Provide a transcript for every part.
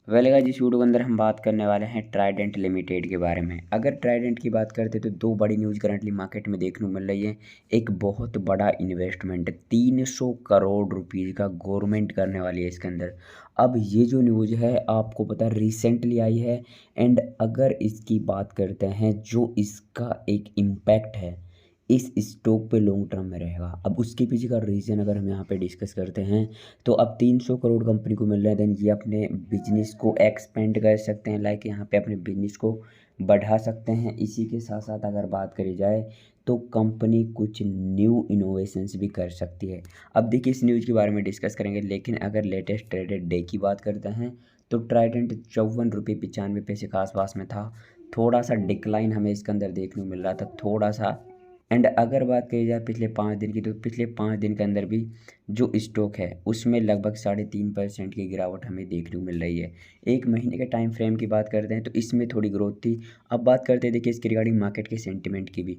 Guys इस video के अंदर हम बात करने वाले हैं ट्राइडेंट लिमिटेड के बारे में। अगर ट्राइडेंट की बात करते तो दो बड़ी न्यूज़ करंटली मार्केट में देखने को मिल रही है। एक बहुत बड़ा इन्वेस्टमेंट 300 करोड़ रुपीज़ का गवर्नमेंट करने वाली है इसके अंदर। अब ये जो न्यूज़ है आपको पता है रिसेंटली आई है। एंड अगर इसकी बात करते हैं जो इसका एक इम्पैक्ट है इस स्टॉक पे लॉन्ग टर्म में रहेगा। अब उसके पीछे का रीज़न अगर हम यहाँ पे डिस्कस करते हैं तो अब 300 करोड़ कंपनी को मिल रहे हैं। देन ये अपने बिजनेस को एक्सपेंड कर सकते हैं, लाइक यहाँ पे अपने बिजनेस को बढ़ा सकते हैं। इसी के साथ साथ अगर बात करी जाए तो कंपनी कुछ न्यू इनोवेशंस भी कर सकती है। अब देखिए इस न्यूज़ के बारे में डिस्कस करेंगे, लेकिन अगर लेटेस्ट ट्रेडेड डे की बात करते हैं तो ट्राइडेंट 54 रुपये 95 पैसे के आसपास में था। थोड़ा सा डिक्लाइन हमें इसके अंदर देखने को मिल रहा था, थोड़ा सा। एंड अगर बात करी जाए पिछले 5 दिन की तो पिछले 5 दिन के अंदर भी जो स्टॉक है उसमें लगभग 3.5% की गिरावट हमें देखने को मिल रही है। एक महीने के टाइम फ्रेम की बात करते हैं तो इसमें थोड़ी ग्रोथ थी। अब बात करते हैं देखिए इसके रिगार्डिंग मार्केट के सेंटिमेंट की भी,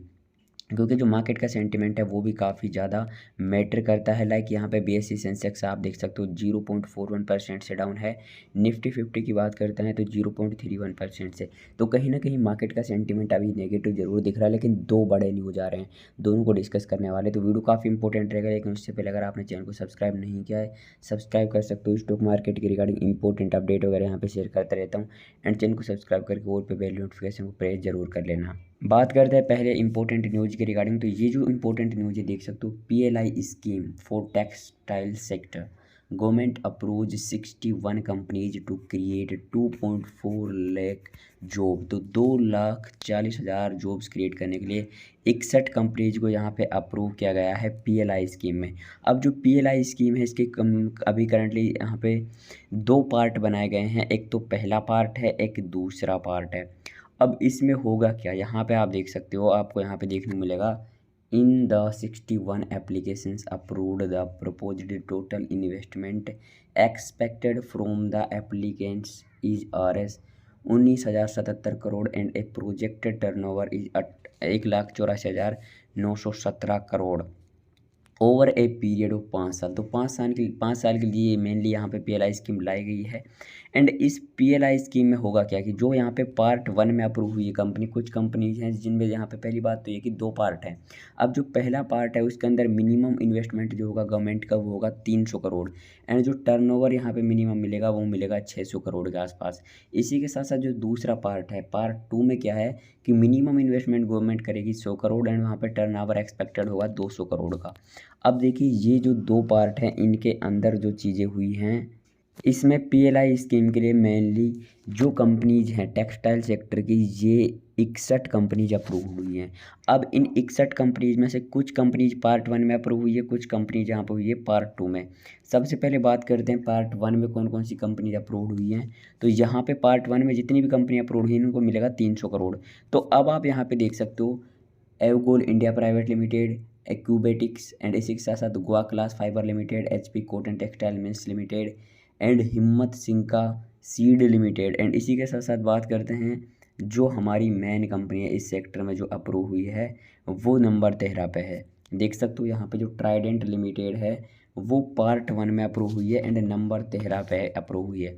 क्योंकि जो मार्केट का सेंटिमेंट है वो भी काफ़ी ज़्यादा मैटर करता है। लाइक यहाँ पे बीएसई सेंसेक्स आप देख सकते हो 0.41% से डाउन है। निफ्टी 50 की बात करते हैं तो 0.31% से। तो कहीं ना कहीं मार्केट का सेंटिमेंट अभी नेगेटिव जरूर दिख रहा है, लेकिन दो बड़े न्यूज़ आ रहे हैं, दोनों को डिस्कस करने वाले। तो वीडियो काफ़ी इंपॉर्टेंट रहेगा, लेकिन उससे पहले अगर आपने चैनल को सब्सक्राइब नहीं किया है सब्सक्राइब कर सकते हो। स्टॉक मार्केट के रिगार्डिंग इंपॉर्टेंट अपडेट वगैरह यहाँ पे शेयर करता रहता हूँ। एंड चैनल को सब्सक्राइब करके और पे बेल नोटिफिकेशन को प्रेस जरूर कर लेना। बात करते हैं पहले इंपॉर्टेंट न्यूज़ के रिगार्डिंग। तो ये जो इंपॉर्टेंट न्यूज़ है देख सकते हो, PLI scheme for textile sector, government approved 61 companies to create 2.4 lakh job. तो 2,40,000 जॉब्स क्रिएट करने के लिए 61 कंपनीज को यहाँ पे अप्रूव किया गया है पीएलआई स्कीम में। अब जो पीएलआई स्कीम है इसके अभी करंटली यहाँ पे दो पार्ट बनाए गए हैं, एक तो पहला पार्ट है एक दूसरा पार्ट है। अब इसमें होगा क्या, यहाँ पे आप देख सकते हो, आपको यहाँ पे देखने को मिलेगा in the 61 applications approved the proposed total investment expected from the applicants is RS 19,077 crore and A projected turnover is 1,84,917 crore over a period of 5 साल। तो 5 साल के लिए मेनली यहाँ पे पीएलआई स्कीम लाई गई है। एंड इस पीएलआई स्कीम में होगा क्या कि जो यहाँ पे पार्ट 1 में अप्रूव हुई है कंपनी, कुछ कंपनीज हैं जिनमें यहाँ पे पहली बात तो ये कि दो पार्ट हैं। अब जो पहला पार्ट है उसके अंदर मिनिमम इन्वेस्टमेंट जो होगा गवर्नमेंट का वो होगा 300 करोड़। एंड जो टर्नओवर यहाँ पे मिनिमम मिलेगा वो मिलेगा 600 करोड़ के आसपास। इसी के साथ साथ जो दूसरा पार्ट है पार्ट 2 में क्या है कि मिनिमम इन्वेस्टमेंट गवर्नमेंट करेगी 100 करोड़ एंड वहाँ पे टर्नओवर एक्सपेक्टेड होगा 200 करोड़ का। अब देखिए ये जो दो पार्ट हैं इनके अंदर जो चीज़ें हुई हैं इसमें पीएलआई स्कीम के लिए मेनली जो कंपनीज हैं टेक्सटाइल सेक्टर की, ये 61 कंपनीज अप्रूव हुई हैं। अब इन 61 कंपनीज में से कुछ कंपनीज पार्ट 1 में अप्रूव हुई है, कुछ कंपनीज यहाँ पर हुई है पार्ट 2 में। सबसे पहले बात करते हैं पार्ट 1 में कौन कौन सी कंपनीज अप्रूव हुई हैं। तो यहाँ पे पार्ट 1 में जितनी भी कंपनी अप्रूव हुई हैं उनको मिलेगा 300 करोड़। तो अब आप यहाँ पे देख सकते हो एवगोल इंडिया प्राइवेट लिमिटेड, एक्यूबेटिक्स एंड इसी के साथ साथ Goa class fibre limited, HP cotton textile mills limited and हिम्मत सिंह सीड लिमिटेड। एंड इसी के साथ साथ बात करते हैं जो हमारी मेन कंपनी है इस सेक्टर में जो अप्रूव हुई है वो नंबर 13 पे है। देख सकते हो यहाँ पे जो ट्राइडेंट लिमिटेड है वो पार्ट 1 में अप्रूव हुई है एंड नंबर 13 पे अप्रूव हुई है।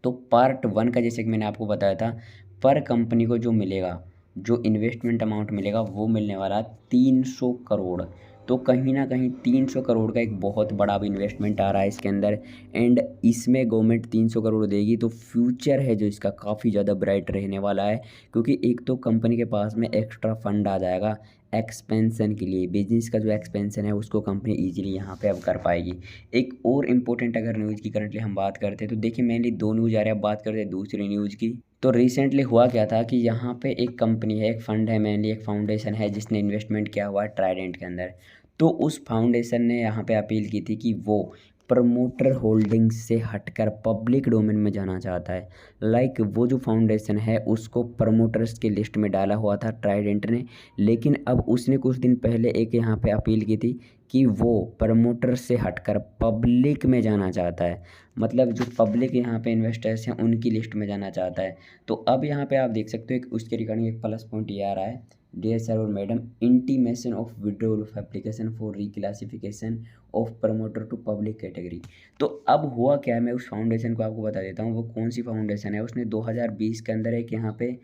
तो पार्ट 1 का जैसे कि मैंने आपको बताया था पर कंपनी को जो मिलेगा, जो इन्वेस्टमेंट अमाउंट मिलेगा वो मिलने वाला 300 करोड़। तो कहीं ना कहीं 300 करोड़ का एक बहुत बड़ा अब इन्वेस्टमेंट आ रहा है इसके अंदर। एंड इसमें गवर्नमेंट 300 करोड़ देगी तो फ्यूचर है जो इसका काफ़ी ज़्यादा ब्राइट रहने वाला है, क्योंकि एक तो कंपनी के पास में एक्स्ट्रा फंड आ जाएगा एक्सपेंसन के लिए। बिजनेस का जो एक्सपेंसन है उसको कंपनी ईजिली यहाँ पे अब कर पाएगी। एक और इम्पोर्टेंट अगर न्यूज़ की करंटली हम बात करते हैं तो देखिए मेनली दो न्यूज़ आ रहे हैं। अब बात करते हैं दूसरी न्यूज़ की। तो रिसेंटली हुआ क्या था कि यहाँ पे एक कंपनी है, एक फंड है, मेनली एक फाउंडेशन है जिसने इन्वेस्टमेंट किया हुआ है ट्राइडेंट के अंदर। तो उस फाउंडेशन ने यहाँ पे अपील की थी कि वो प्रमोटर होल्डिंग्स से हटकर पब्लिक डोमेन में जाना चाहता है। लाइक वो जो फाउंडेशन है उसको प्रमोटर्स के लिस्ट में डाला हुआ था ट्राइडेंट ने, लेकिन अब उसने कुछ दिन पहले एक यहाँ पे अपील की थी कि वो प्रमोटर से हटकर पब्लिक में जाना चाहता है, मतलब जो पब्लिक यहाँ पे इन्वेस्टर्स हैं उनकी लिस्ट में जाना चाहता है। तो अब यहाँ पे आप देख सकते हो एक उसके रिगार्डिंग एक प्लस पॉइंट ये आ रहा है, डियर सर और madam, intimation of withdrawal of application for reclassification of promoter to public category. तो अब हुआ क्या है, मैं उस फाउंडेशन को आपको बता देता हूँ वो कौन सी फाउंडेशन है। उसने 2020 के अंदर एक यहाँ पे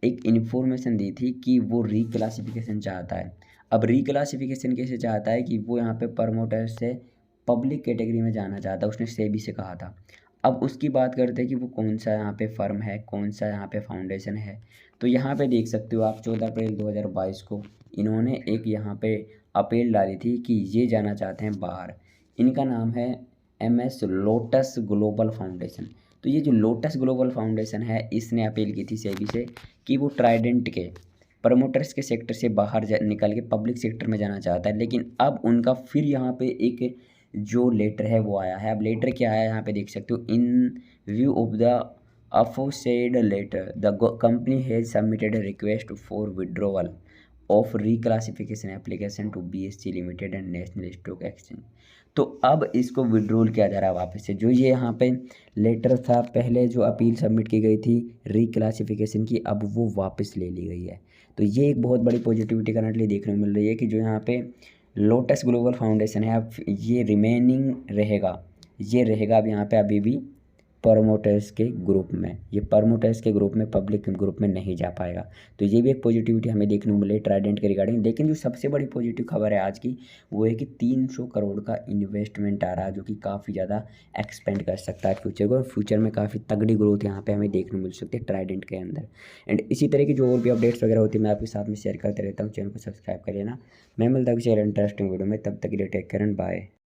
एक इन्फॉर्मेशन दी थी कि वो रिक्लासिफिकेशन चाहता है। अब रिक्लासिफिकेशन कैसे चाहता है कि वो यहाँ पे प्रमोटर से पब्लिक कैटेगरी में जाना चाहता है, उसने सेबी से कहा था। अब उसकी बात करते हैं कि वो कौन सा यहाँ पे फर्म है, कौन सा यहाँ पे फाउंडेशन है। तो यहाँ पे देख सकते हो आप 14 अप्रैल 2022 को इन्होंने एक यहाँ पे अपील डाली थी कि ये जाना चाहते हैं बाहर। इनका नाम है MS लोटस ग्लोबल फाउंडेशन। तो ये जो लोटस ग्लोबल फाउंडेशन है इसने अपील की थी सेबी से कि वो ट्राइडेंट के प्रमोटर्स के सेक्टर से बाहर निकल के पब्लिक सेक्टर में जाना चाहता है। लेकिन अब उनका फिर यहाँ पे एक जो लेटर है वो आया है। अब लेटर क्या आया यहाँ पे देख सकते हो, in view of the aforesaid letter the company has submitted a request for withdrawal of reclassification application to BSE limited and national stock exchange. तो अब इसको विड्रॉल किया जा रहा है वापस से। जो ये यहाँ पे लेटर था, पहले जो अपील सबमिट की गई थी रिक्लासिफिकेशन की, अब वो वापस ले ली गई है। तो ये एक बहुत बड़ी पॉजिटिविटी करंटली देखने को मिल रही है कि जो यहाँ पे लोटस ग्लोबल फाउंडेशन है अब ये रिमेनिंग रहेगा, ये रहेगा अब यहाँ पे अभी भी प्रमोटर्स के ग्रुप में, ये प्रमोटर्स के ग्रुप में पब्लिक ग्रुप में नहीं जा पाएगा। तो ये भी एक पॉजिटिविटी हमें देखने को मिली ट्राइडेंट के रिगार्डिंग। लेकिन जो सबसे बड़ी पॉजिटिव खबर है आज की वो है कि 300 करोड़ का इन्वेस्टमेंट आ रहा है जो कि काफ़ी ज़्यादा एक्सपेंड कर सकता है फ्यूचर को, और फ्यूचर में काफ़ी तगड़ी ग्रोथ यहाँ पे हमें देखने को मिल सकती है ट्राइडेंट के अंदर। एंड इसी तरह की जो और भी अपडेट्स वगैरह होती है मैं आपके साथ में शेयर करते रहता हूँ। चैनल को सब्सक्राइब कर लेना। मैं मिलता हूँ किसी इंटरेस्टिंग वीडियो में, तब तक के लिए टेक केयर एंड बाय।